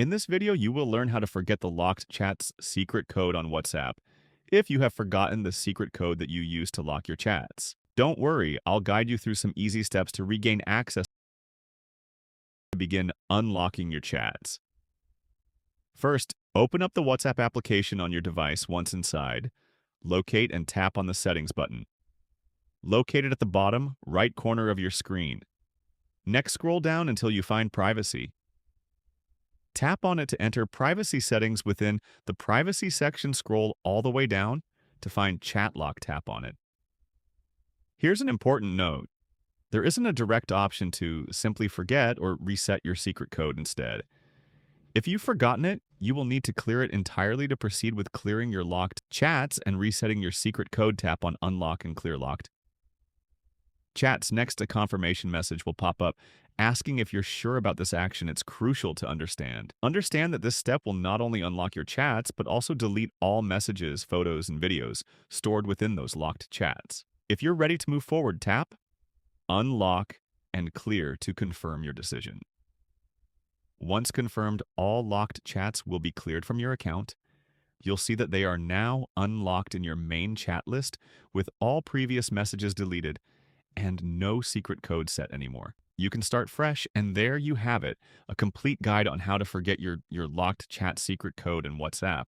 In this video, you will learn how to forget the locked chat's secret code on WhatsApp if you have forgotten the secret code that you use to lock your chats. Don't worry, I'll guide you through some easy steps to regain access to begin unlocking your chats. First, open up the WhatsApp application on your device once inside. Locate and tap on the Settings button. Locate it at the bottom right corner of your screen. Next, scroll down until you find Privacy. Tap on it to enter privacy settings within the privacy section. Scroll all the way down to find Chat Lock. Tap on it. Here's an important note. There isn't a direct option to simply forget or reset your secret code instead. If you've forgotten it, you will need to clear it entirely to proceed with clearing your locked chats and resetting your secret code. Tap on Unlock and Clear Locked chats. Next, a confirmation message will pop up asking if you're sure about this action. It's crucial to understand. Understand that this step will not only unlock your chats, but also delete all messages, photos, and videos stored within those locked chats. If you're ready to move forward, tap Unlock and Clear to confirm your decision. Once confirmed, all locked chats will be cleared from your account. You'll see that they are now unlocked in your main chat list with all previous messages deleted and no secret code set anymore. You can start fresh, and there you have it, a complete guide on how to forget your locked chat secret code in WhatsApp.